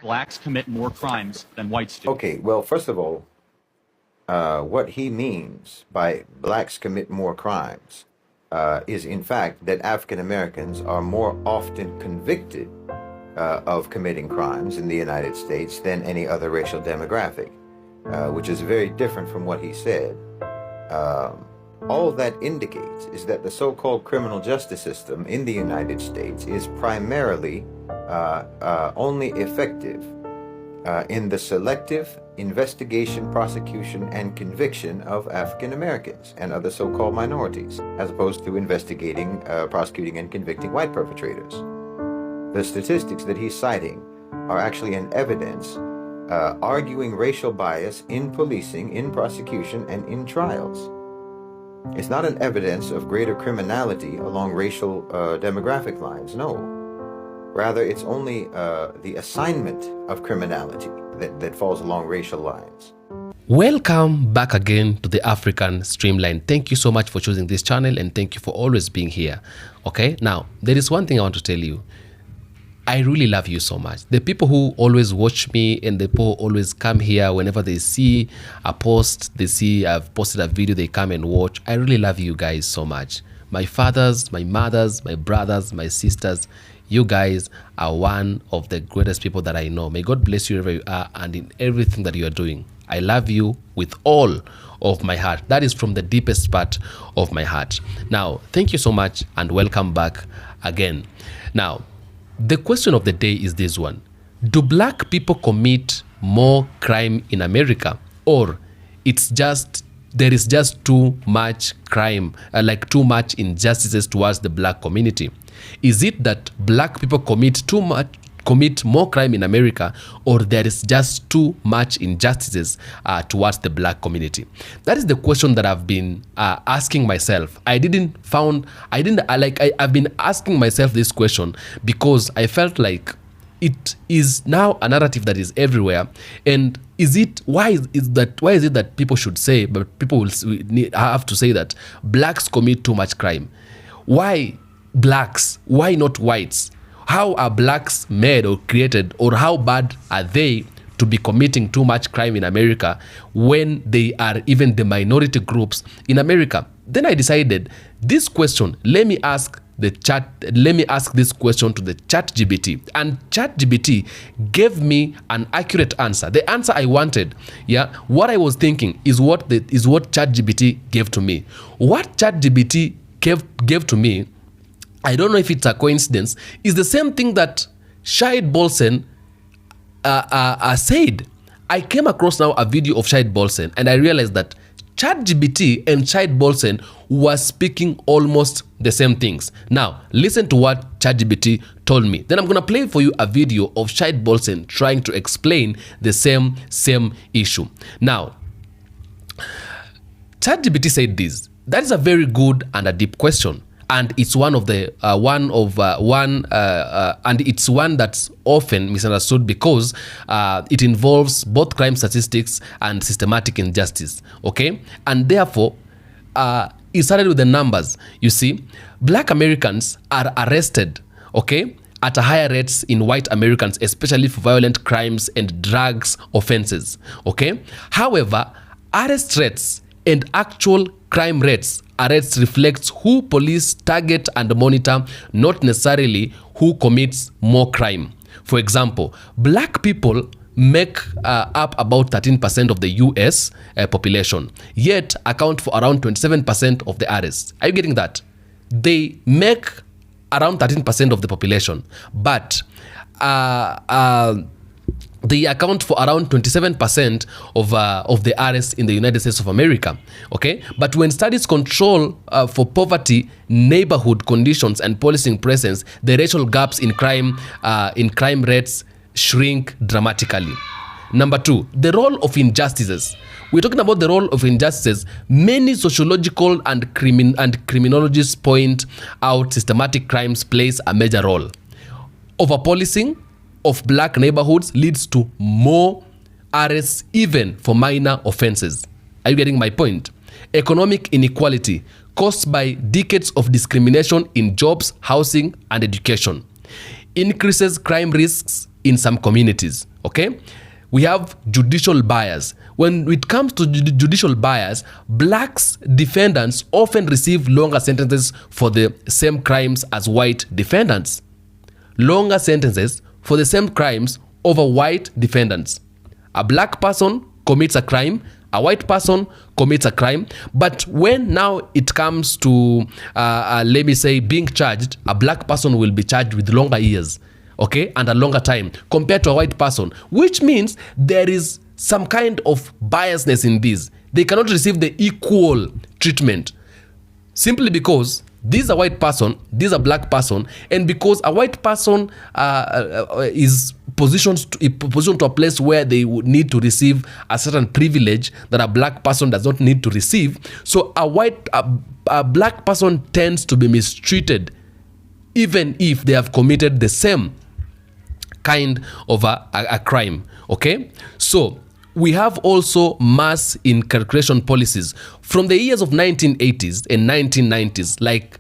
blacks commit more crimes than whites do. Okay, well, first of all, what he means by blacks commit more crimes is, in fact, that African Americans are more often convicted of committing crimes in the United States than any other racial demographic, which is very different from what he said. All that indicates is that the so-called criminal justice system in the United States is primarily only effective in the selective investigation, prosecution, and conviction of African Americans and other so-called minorities, as opposed to investigating, prosecuting, and convicting white perpetrators. The statistics that he's citing are actually an evidence arguing racial bias in policing, in prosecution, and in trials. It's not an evidence of greater criminality along racial demographic lines, no. Rather, it's only the assignment of criminality that falls along racial lines. Welcome back again to the African Streamline. Thank you so much for choosing this channel, and thank you for always being here. Okay, now there is one thing I want to tell you. I really love you so much. The people who always watch me and the people who always come here whenever they see a post, they see I've posted a video, they come and watch. I really love you guys so much. My fathers, my mothers, my brothers, my sisters, you guys are one of the greatest people that I know. May God bless you wherever you are and in everything that you are doing. I love you with all of my heart. That is from the deepest part of my heart. Now, thank you so much and welcome back again. Now, the question of the day is this one. Do black people commit more crime in America, or it's just there is just too much crime, like too much injustices towards the black community? Is it that black people commit more crime in America, or there is just too much injustices towards the black community? That is the question that I've been asking myself. I've been asking myself this question because I felt like it is now a narrative that is everywhere. And why is it that people should say, but people will have to say that blacks commit too much crime? Why blacks? Why not whites? How are blacks made or created, or how bad are they to be committing too much crime in America when they are even the minority groups in America? Then I decided this question, let me ask this question to the GPT, and GPT gave me an accurate answer. The answer I wanted, what I was thinking is what GPT gave to me. What GPT gave to me, I don't know if it's a coincidence, is the same thing that Shahid BOLSEN said. I came across now a video of Shahid BOLSEN and I realized that ChatGPT and Shahid BOLSEN were speaking almost the same things. Now, listen to what ChatGPT told me. Then I'm going to play for you a video of Shahid BOLSEN trying to explain the same issue. Now, ChatGPT said this. That is a very good and a deep question. And it's one that's often misunderstood because it involves both crime statistics and systematic injustice. Okay, and therefore it started with the numbers. You see, black Americans are arrested, okay, at a higher rates in white Americans, especially for violent crimes and drugs offenses. Okay, however, arrest rates and actual crime rates reflects who police target and monitor, not necessarily who commits more crime. For example, black people make up about 13% of the US population, yet account for around 27% of the arrests. Are you getting that? They make around 13% of the population, but they account for around 27% of the arrests in the United States of America. Okay, but when studies control for poverty, neighborhood conditions, and policing presence, the racial gaps in crime rates shrink dramatically. Number two, the role of injustices. We're talking about the role of injustices. Many sociological and criminologists point out systematic crimes plays a major role. Over-policing of black neighborhoods leads to more arrests even for minor offenses. Are you getting my point? Economic inequality caused by decades of discrimination in jobs, housing, and education increases crime risks in some communities, okay? We have judicial bias. When it comes to judicial bias, blacks defendants often receive longer sentences for the same crimes as white defendants. Longer sentences for the same crimes over white defendants. A black person commits a crime, a white person commits a crime, but when now it comes to, let me say, being charged, a black person will be charged with longer years, okay, and a longer time compared to a white person, which means there is some kind of biasness in this. They cannot receive the equal treatment simply because this is a white person, this is a black person, and because a white person is positioned to a place where they would need to receive a certain privilege that a black person does not need to receive. So a black person tends to be mistreated even if they have committed the same kind of a crime, okay? So we have also mass incarceration policies from the years of 1980s and 1990s, like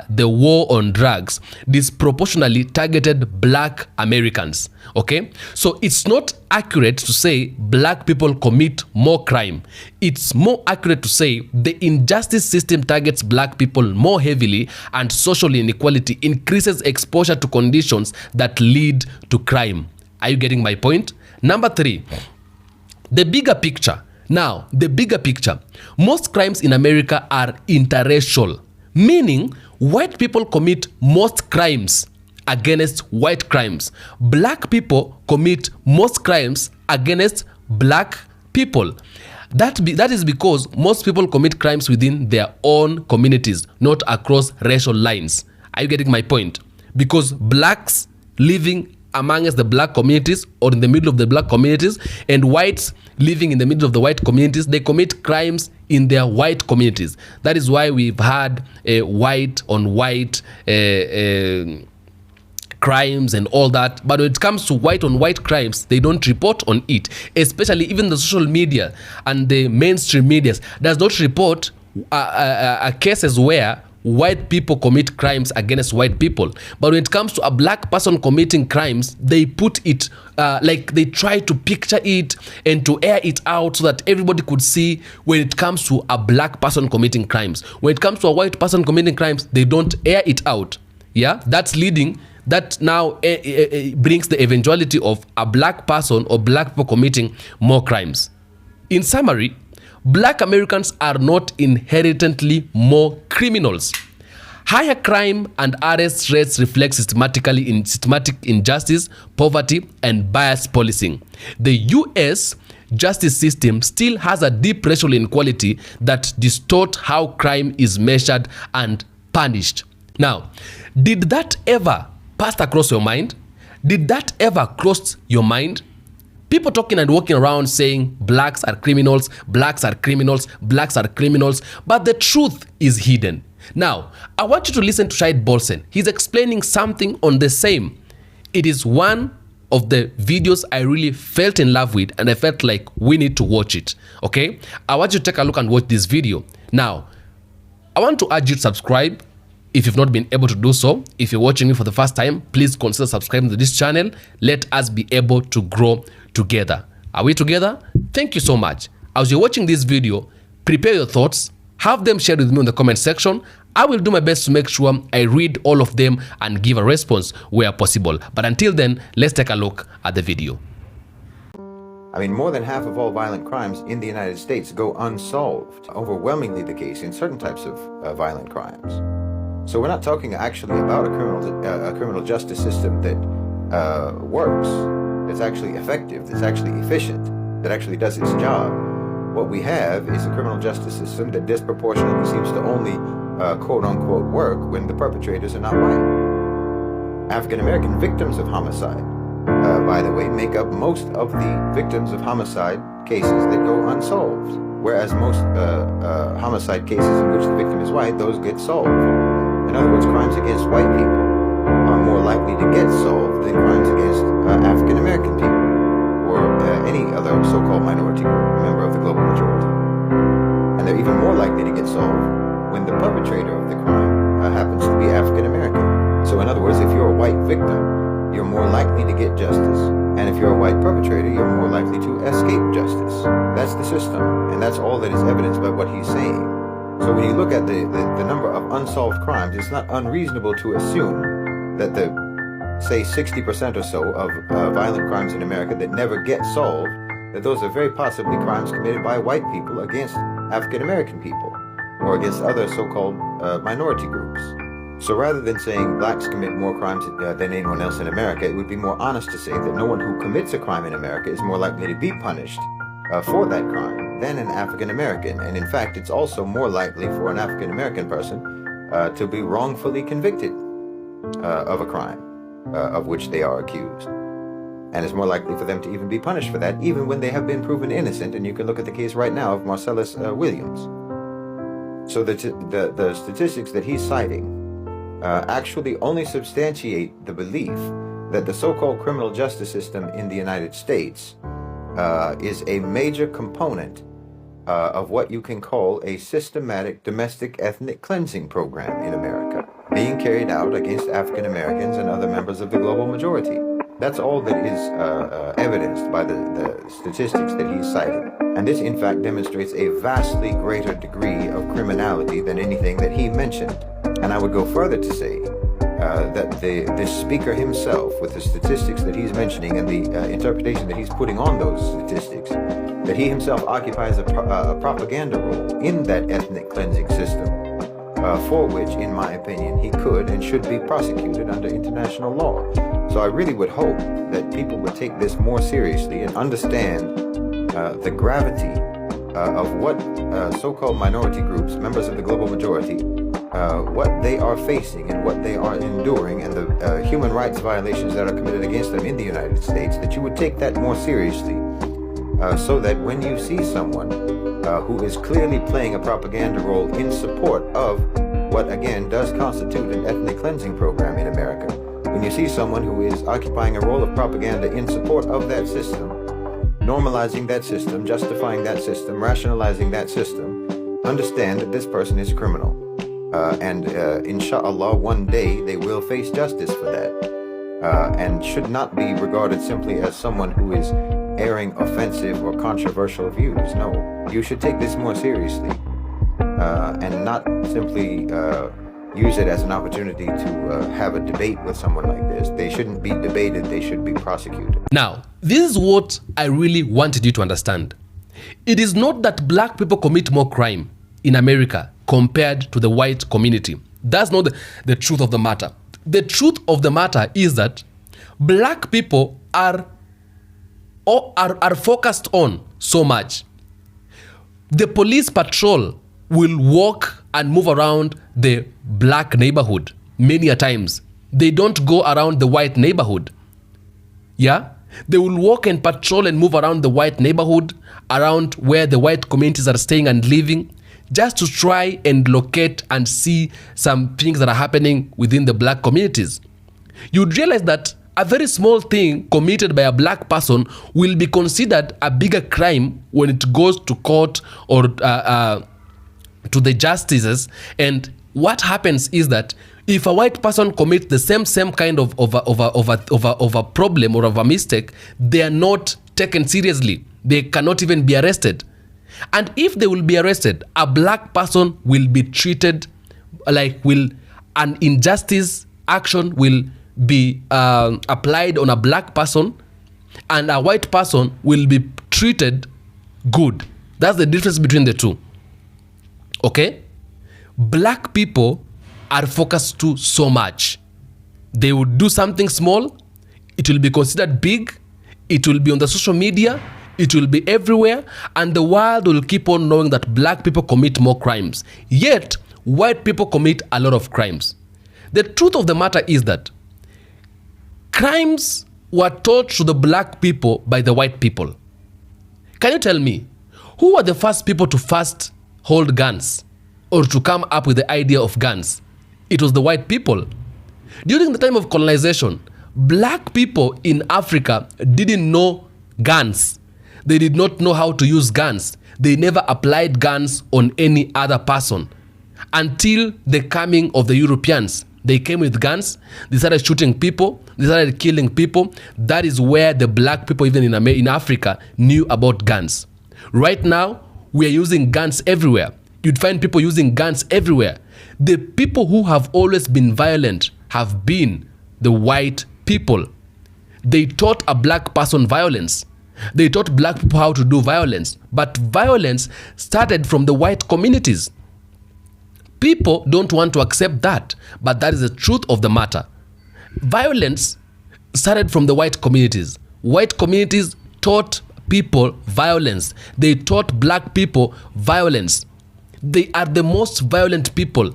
the war on drugs, disproportionately targeted black Americans, okay? So it's not accurate to say black people commit more crime. It's more accurate to say the injustice system targets black people more heavily, and social inequality increases exposure to conditions that lead to crime. Are you getting my point? Number 3. The bigger picture. Now, the bigger picture. Most crimes in America are interracial, meaning white people commit most crimes against white crimes. Black people commit most crimes against black people. That is because most people commit crimes within their own communities, not across racial lines. Are you getting my point? Because blacks living amongst the black communities or in the middle of the black communities and whites living in the middle of the white communities, they commit crimes in their white communities. That is why we've had white on white crimes and all that. But when it comes to white on white crimes, they don't report on it, especially even the social media and the mainstream media does not report cases where white people commit crimes against white people. But when it comes to a black person committing crimes, they put it like they try to picture it and to air it out so that everybody could see when it comes to a black person committing crimes. When it comes to a white person committing crimes, they don't air it out. Yeah, that now brings the eventuality of a black person or black people committing more crimes. In summary, black Americans are not inherently more criminals. Higher crime and arrest rates reflect systematic injustice, poverty, and biased policing. The U.S. justice system still has a deep racial inequality that distorts how crime is measured and punished. Now, did that ever pass across your mind? Did that ever cross your mind? People talking and walking around saying blacks are criminals, blacks are criminals, blacks are criminals, but the truth is hidden. Now, I want you to listen to Shahid BOLSEN. He's explaining something on the same. It is one of the videos I really felt in love with, and I felt like we need to watch it, okay? I want you to take a look and watch this video. Now, I want to urge you to subscribe if you've not been able to do so. If you're watching me for the first time, please consider subscribing to this channel. Let us be able to grow together. Are we together? Thank you so much. As you're watching this video, prepare your thoughts, have them shared with me in the comment section. I will do my best to make sure I read all of them and give a response where possible. But until then, let's take a look at the video. I mean, more than half of all violent crimes in the United States go unsolved. Overwhelmingly the case in certain types of violent crimes. So we're not talking actually about a criminal justice system that works, that's actually effective, that's actually efficient, that actually does its job. What we have is a criminal justice system that disproportionately seems to only quote-unquote work when the perpetrators are not white. African-American victims of homicide, by the way, make up most of the victims of homicide cases that go unsolved. Whereas most homicide cases in which the victim is white, those get solved. In other words, crimes against white people are more likely to get solved than crimes against African-American people or any other so-called minority group, member of the global majority. And they're even more likely to get solved when the perpetrator of the crime happens to be African-American. So in other words, if you're a white victim you're more likely to get justice. And if you're a white perpetrator, you're more likely to escape justice. That's the system. And that's all that is evidenced by what he's saying. So when you look at the number of unsolved crimes, it's not unreasonable to assume that the, say, 60% or so of violent crimes in America that never get solved, that those are very possibly crimes committed by white people against African American people or against other so-called minority groups. So rather than saying blacks commit more crimes than anyone else in America, it would be more honest to say that no one who commits a crime in America is more likely to be punished for that crime than an African American. And in fact, it's also more likely for an African American person to be wrongfully convicted of a crime of which they are accused. And it's more likely for them to even be punished for that, even when they have been proven innocent. And you can look at the case right now of Marcellus Williams. So the statistics that he's citing actually only substantiate the belief that the so-called criminal justice system in the United States is a major component of what you can call a systematic domestic ethnic cleansing program in America, being carried out against African Americans and other members of the global majority. That's all that is evidenced by the statistics that he's cited. And this, in fact, demonstrates a vastly greater degree of criminality than anything that he mentioned. And I would go further to say that the speaker himself, with the statistics that he's mentioning and the interpretation that he's putting on those statistics, that he himself occupies a propaganda role in that ethnic cleansing system, for which, in my opinion, he could and should be prosecuted under international law. So I really would hope that people would take this more seriously and understand the gravity of what so-called minority groups, members of the global majority, what they are facing and what they are enduring, and the human rights violations that are committed against them in the United States, that you would take that more seriously, so that when you see someone who is clearly playing a propaganda role in support of what, again, does constitute an ethnic cleansing program in America, when you see someone who is occupying a role of propaganda in support of that system, normalizing that system, justifying that system, rationalizing that system, understand that this person is a criminal. And inshallah, one day they will face justice for that, and should not be regarded simply as someone who is airing offensive or controversial views. No, you should take this more seriously, and not simply use it as an opportunity to have a debate with someone like this. They shouldn't be debated, they should be prosecuted. Now, this is what I really wanted you to understand. It is not that black people commit more crime in America compared to the white community. That's not the truth of the matter. The truth of the matter is that black people are focused on so much. The police patrol will walk and move around the black neighborhood many a times. They don't go around the white neighborhood. Yeah? They will walk and patrol and move around the white neighborhood, around where the white communities are staying and living, just to try and locate and see some things that are happening within the black communities. You'd realize that a very small thing committed by a black person will be considered a bigger crime when it goes to court or to the justices. And what happens is that if a white person commits the same kind of a problem or of a mistake, they are not taken seriously. They cannot even be arrested. And if they will be arrested, a black person will be treated like an injustice action will be applied on a black person, and a white person will be treated good. That's the difference between the two. Okay? Black people are focused to so much. They would do something small, it will be considered big, it will be on the social media, it will be everywhere, and the world will keep on knowing that black people commit more crimes. Yet, white people commit a lot of crimes. The truth of the matter is that crimes were taught to the black people by the white people. Can you tell me, who were the first people to first hold guns or to come up with the idea of guns? It was the white people. During the time of colonization, black people in Africa didn't know guns. They did not know how to use guns. They never applied guns on any other person until the coming of the Europeans. They came with guns. They started shooting people. They started killing people. That is where the black people, even in Africa, knew about guns. Right now, we are using guns everywhere. You'd find people using guns everywhere. The people who have always been violent have been the white people. They taught a black person violence. They taught black people how to do violence. But violence started from the white communities. People don't want to accept that, but that is the truth of the matter. Violence started from the white communities. White communities taught people violence. They taught black people violence. They are the most violent people.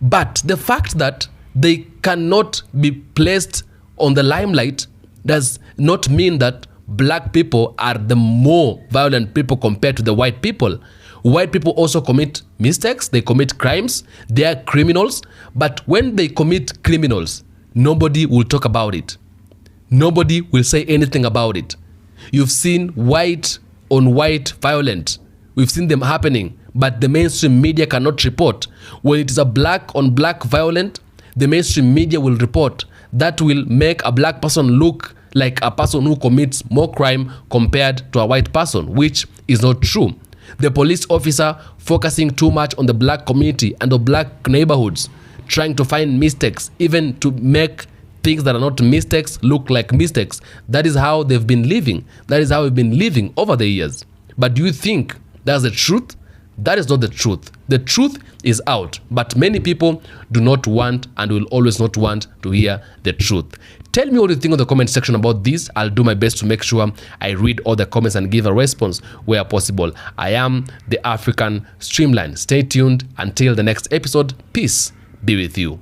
But the fact that they cannot be placed on the limelight does not mean that black people are the more violent people compared to the white people. White people also commit mistakes, they commit crimes, they are criminals, but when they commit criminals, nobody will talk about it. Nobody will say anything about it. You've seen white on white violence. We've seen them happening, but the mainstream media cannot report. When it is a black on black violent, the mainstream media will report. That will make a black person look like a person who commits more crime compared to a white person, which is not true. The police officer focusing too much on the black community and the black neighborhoods, trying to find mistakes, even to make things that are not mistakes look like mistakes. That is how they've been living. That is how we've been living over the years. But do you think that's the truth? That is not the truth. The truth is out, but many people do not want and will always not want to hear the truth. Tell me what you think in the comment section about this. I'll do my best to make sure I read all the comments and give a response where possible. I am the African Streamline. Stay tuned until the next episode. Peace be with you.